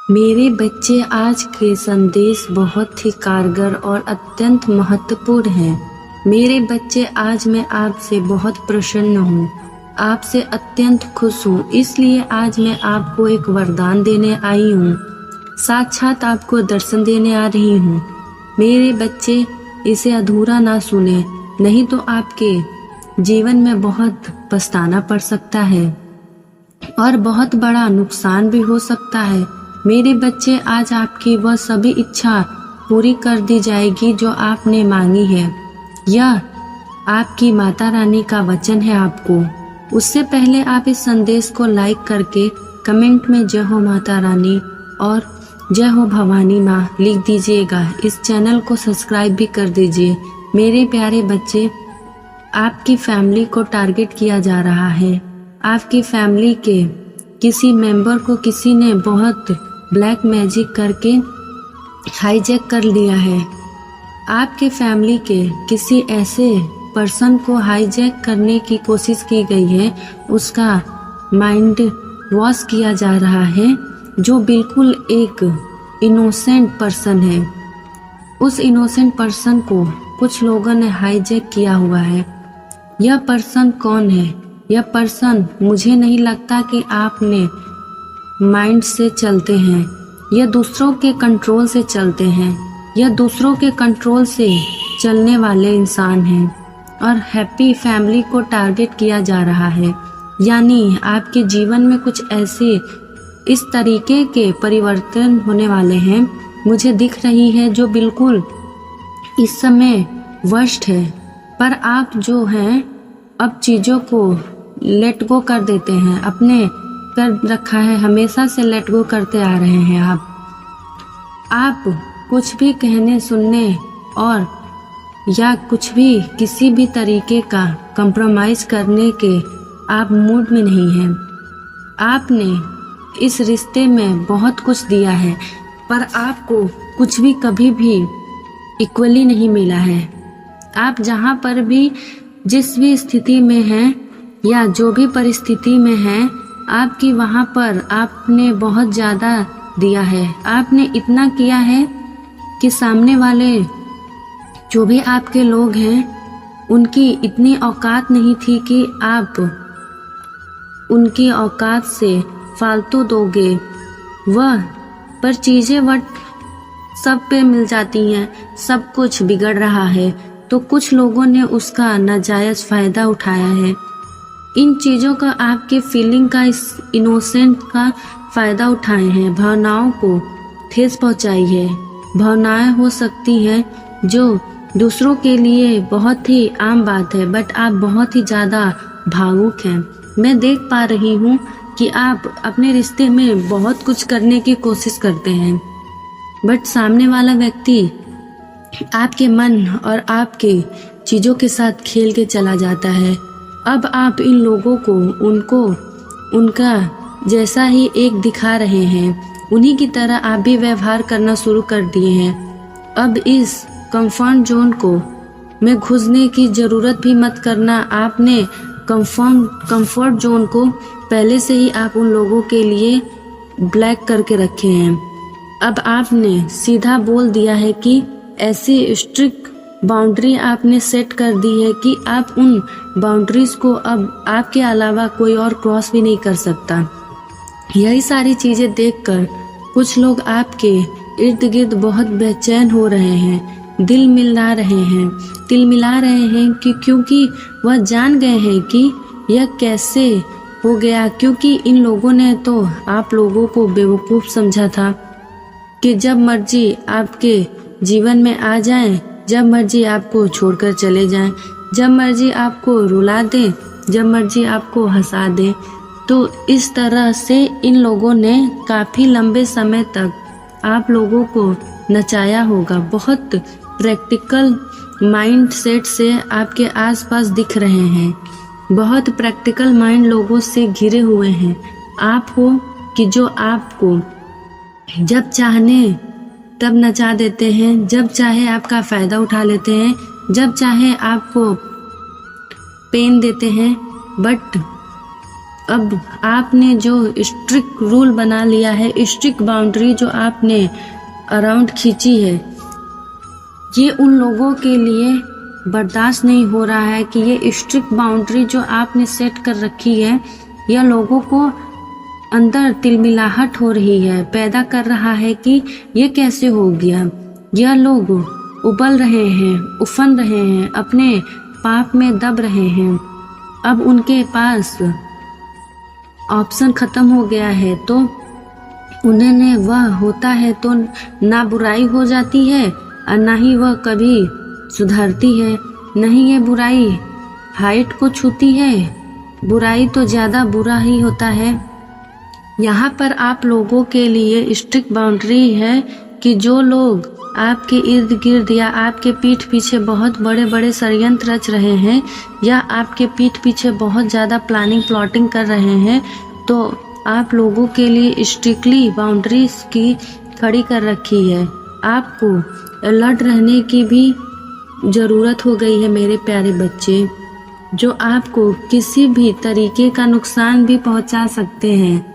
मेरे बच्चे, आज के संदेश बहुत ही कारगर और अत्यंत महत्वपूर्ण हैं। मेरे बच्चे, आज मैं आपसे बहुत प्रसन्न हूँ, आपसे अत्यंत खुश हूँ। इसलिए आज मैं आपको एक वरदान देने आई हूँ, साक्षात आपको दर्शन देने आ रही हूँ। मेरे बच्चे, इसे अधूरा ना सुने, नहीं तो आपके जीवन में बहुत पछताना पड़ सकता है और बहुत बड़ा नुकसान भी हो सकता है। मेरे बच्चे, आज आपकी वह सभी इच्छा पूरी कर दी जाएगी जो आपने मांगी है। यह आपकी माता रानी का वचन है आपको। उससे पहले आप इस संदेश को लाइक करके कमेंट में जय हो माता रानी और जय हो भवानी माँ लिख दीजिएगा। इस चैनल को सब्सक्राइब भी कर दीजिए। मेरे प्यारे बच्चे, आपकी फैमिली को टारगेट किया जा रहा है। आपकी फैमिली के किसी मेंबर को किसी ने बहुत ब्लैक मैजिक करके हाईजैक कर लिया है। आपके फैमिली के किसी ऐसे पर्सन को हाईजैक करने की कोशिश की गई है। उसका माइंड वॉश किया जा रहा है, जो बिल्कुल एक इनोसेंट पर्सन है। उस इनोसेंट पर्सन को कुछ लोगों ने हाईजैक किया हुआ है। यह पर्सन कौन है? यह पर्सन, मुझे नहीं लगता कि आपने माइंड से चलते हैं। यह दूसरों के कंट्रोल से चलते हैं। यह दूसरों के कंट्रोल से चलने वाले इंसान हैं और हैप्पी फैमिली को टारगेट किया जा रहा है। यानी आपके जीवन में कुछ ऐसे इस तरीके के परिवर्तन होने वाले हैं, मुझे दिख रही है, जो बिल्कुल इस समय वर्स्ट है। पर आप जो हैं अब चीज़ों को लेट गो कर देते हैं, अपने कर रखा है, हमेशा से लेट गो करते आ रहे हैं। आप कुछ भी कहने सुनने और या कुछ भी किसी भी तरीके का कंप्रोमाइज़ करने के आप मूड में नहीं हैं। आपने इस रिश्ते में बहुत कुछ दिया है, पर आपको कुछ भी कभी भी इक्वली नहीं मिला है। आप जहाँ पर भी जिस भी स्थिति में हैं या जो भी परिस्थिति में हैं, आपकी वहाँ पर आपने बहुत ज़्यादा दिया है। आपने इतना किया है कि सामने वाले जो भी आपके लोग हैं, उनकी इतनी औकात नहीं थी कि आप उनकी औकात से फालतू दोगे। वह पर चीज़ें सब पे मिल जाती हैं, सब कुछ बिगड़ रहा है, तो कुछ लोगों ने उसका नाजायज़ फ़ायदा उठाया है। इन चीज़ों का, आपके फीलिंग का, इस इनोसेंट का फ़ायदा उठाए हैं, भावनाओं को ठेस पहुंचाई है। भावनाएं हो सकती हैं जो दूसरों के लिए बहुत ही आम बात है, बट आप बहुत ही ज़्यादा भावुक हैं। मैं देख पा रही हूँ कि आप अपने रिश्ते में बहुत कुछ करने की कोशिश करते हैं, बट सामने वाला व्यक्ति आपके मन और आपके चीज़ों के साथ खेल के चला जाता है। अब आप इन लोगों को उनका जैसा ही एक दिखा रहे हैं, उन्हीं की तरह आप भी व्यवहार करना शुरू कर दिए हैं। अब इस कंफर्ट जोन को में घुसने की ज़रूरत भी मत करना। आपने कंफर्ट जोन को पहले से ही आप उन लोगों के लिए ब्लैक करके रखे हैं। अब आपने सीधा बोल दिया है कि ऐसी स्ट्रिक्ट बाउंड्री आपने सेट कर दी है कि आप उन बाउंड्रीज को अब आपके अलावा कोई और क्रॉस भी नहीं कर सकता। यही सारी चीज़ें देखकर कुछ लोग आपके इर्द गिर्द बहुत बेचैन हो रहे हैं, दिल मिला रहे हैं कि क्योंकि वह जान गए हैं कि यह कैसे हो गया। क्योंकि इन लोगों ने तो आप लोगों को बेवकूफ़ समझा था कि जब मर्जी आपके जीवन में आ जाएं, जब मर्जी आपको छोड़कर चले जाएं, जब मर्जी आपको रुला दें, जब मर्जी आपको हंसा दें। तो इस तरह से इन लोगों ने काफ़ी लंबे समय तक आप लोगों को नचाया होगा। बहुत प्रैक्टिकल माइंड सेट से आपके आसपास दिख रहे हैं, बहुत प्रैक्टिकल माइंड लोगों से घिरे हुए हैं। आप हो कि जो आपको जब चाहने तब नचा देते हैं, जब चाहे आपका फ़ायदा उठा लेते हैं, जब चाहे आपको पेन देते हैं। बट अब आपने जो स्ट्रिक्ट रूल बना लिया है, स्ट्रिक्ट बाउंड्री जो आपने अराउंड खींची है, ये उन लोगों के लिए बर्दाश्त नहीं हो रहा है कि ये स्ट्रिक्ट बाउंड्री जो आपने सेट कर रखी है, यह लोगों को अंदर तिलमिलाहट हो रही है, पैदा कर रहा है कि ये कैसे हो गया। यह लोग उबल रहे हैं, उफन रहे हैं, अपने पाप में दब रहे हैं। अब उनके पास ऑप्शन खत्म हो गया है, तो उन्हें वह होता है तो ना बुराई हो जाती है और ना ही वह कभी सुधरती है। नहीं ये बुराई हाइट को छूती है, बुराई तो ज़्यादा बुरा ही होता है। यहाँ पर आप लोगों के लिए स्ट्रिक्ट बाउंड्री है कि जो लोग आपके इर्द गिर्द या आपके पीठ पीछे बहुत बड़े बड़े षड्यंत्र रच रहे हैं या आपके पीठ पीछे बहुत ज़्यादा प्लानिंग प्लॉटिंग कर रहे हैं, तो आप लोगों के लिए स्ट्रिक्टली बाउंड्रीज की खड़ी कर रखी है। आपको अलर्ट रहने की भी ज़रूरत हो गई है मेरे प्यारे बच्चे, जो आपको किसी भी तरीके का नुकसान भी पहुंचा सकते हैं,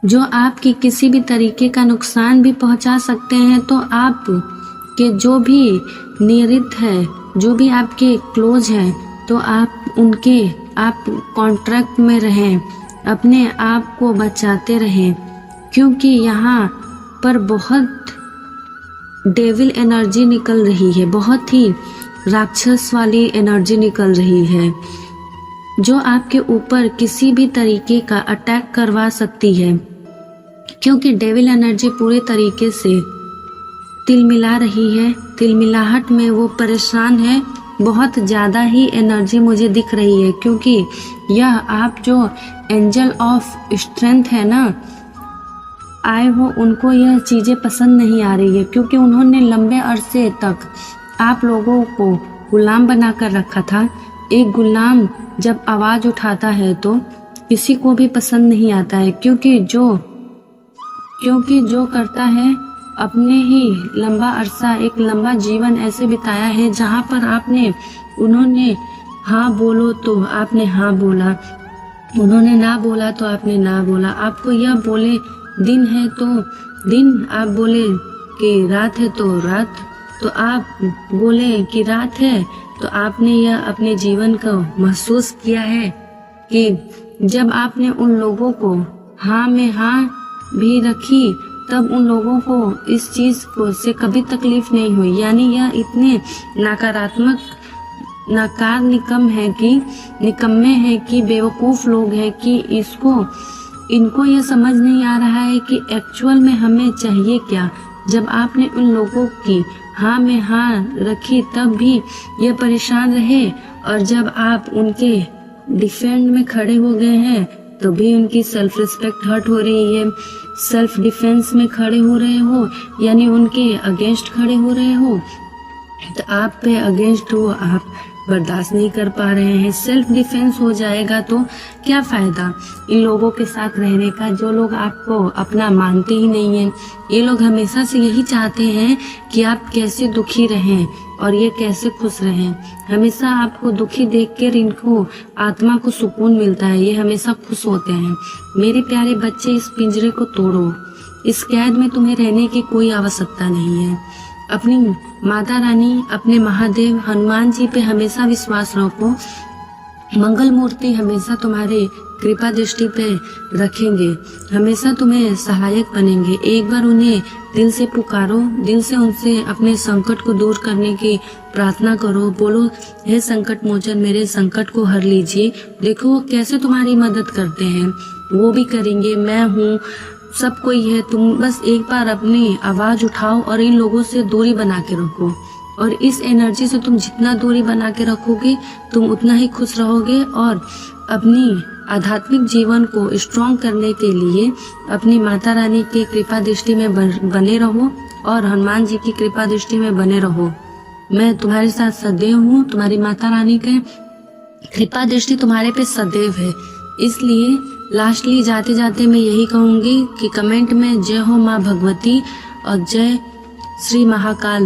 जो आपकी किसी भी तरीके का नुकसान भी पहुंचा सकते हैं। तो आप के जो भी नियरित है, जो भी आपके क्लोज हैं, तो आप उनके आप कॉन्ट्रैक्ट में रहें, अपने आप को बचाते रहें, क्योंकि यहाँ पर बहुत डेविल एनर्जी निकल रही है, बहुत ही राक्षस वाली एनर्जी निकल रही है, जो आपके ऊपर किसी भी तरीके का अटैक करवा सकती है। क्योंकि डेविल एनर्जी पूरे तरीके से तिलमिला रही है, तिलमिलाहट में वो परेशान है, बहुत ज़्यादा ही एनर्जी मुझे दिख रही है। क्योंकि यह आप जो एंजल ऑफ स्ट्रेंथ है ना आए हो, उनको यह चीज़ें पसंद नहीं आ रही है, क्योंकि उन्होंने लंबे अरसे तक आप लोगों को गुलाम बना कर रखा था। एक गुलाम जब आवाज़ उठाता है तो किसी को भी पसंद नहीं आता है, क्योंकि जो करता है अपने ही लंबा अरसा, एक लंबा जीवन ऐसे बिताया है जहाँ पर आपने उन्होंने हाँ बोलो तो आपने हाँ बोला, उन्होंने ना बोला तो आपने ना बोला। आपको यह बोले दिन है तो दिन, आप बोले कि रात है तो रात, तो आप बोले कि रात है, तो आपने यह अपने जीवन को महसूस किया है कि जब आपने उन लोगों को हाँ में हाँ भी रखी, तब उन लोगों को इस चीज़ को से कभी तकलीफ नहीं हुई। यानी यह इतने नकारात्मक नकार निकम्मे हैं कि बेवकूफ़ लोग हैं कि इनको यह समझ नहीं आ रहा है कि एक्चुअल में हमें चाहिए क्या। जब आपने उन लोगों की हाँ में हाँ रखी तब भी ये परेशान रहे, और जब आप उनके डिफेंड में खड़े हो गए हैं तो भी उनकी सेल्फ रिस्पेक्ट हर्ट हो रही है। सेल्फ डिफेंस में खड़े हो रहे हो, यानी उनके अगेंस्ट खड़े हो रहे हो, तो आप पे अगेंस्ट हो, आप बर्दाश्त नहीं कर पा रहे हैं। सेल्फ डिफेंस हो जाएगा तो क्या फ़ायदा इन लोगों के साथ रहने का, जो लोग आपको अपना मानते ही नहीं हैं। ये लोग हमेशा से यही चाहते हैं कि आप कैसे दुखी रहें और ये कैसे खुश रहें। हमेशा आपको दुखी देखकर इनको आत्मा को सुकून मिलता है, ये हमेशा खुश होते हैं। मेरे प्यारे बच्चे, इस पिंजरे को तोड़ो, इस कैद में तुम्हें रहने की कोई आवश्यकता नहीं है। अपनी माता रानी, अपने महादेव हनुमान जी पे हमेशा विश्वास रखो। मंगल मूर्ति हमेशा तुम्हारे कृपा दृष्टि पे रखेंगे, हमेशा तुम्हें सहायक बनेंगे। एक बार उन्हें दिल से पुकारो, दिल से उनसे अपने संकट को दूर करने की प्रार्थना करो। बोलो, हे संकट मोचन, मेरे संकट को हर लीजिए। देखो वो कैसे तुम्हारी मदद करते हैं, वो भी करेंगे। मैं हूँ, सब कोई है। तुम बस एक बार अपनी आवाज़ उठाओ और इन लोगों से दूरी बना के रखो। और इस एनर्जी से तुम जितना दूरी बना के रखोगे, तुम उतना ही खुश रहोगे। और अपनी आध्यात्मिक जीवन को स्ट्रॉन्ग करने के लिए अपनी माता रानी की कृपा दृष्टि में बने रहो और हनुमान जी की कृपा दृष्टि में बने रहो। मैं तुम्हारे साथ सदैव हूँ। तुम्हारी माता रानी के कृपा दृष्टि तुम्हारे पे सदैव है। इसलिए लास्टली जाते जाते मैं यही कहूँगी कि कमेंट में जय हो माँ भगवती और जय श्री महाकाल।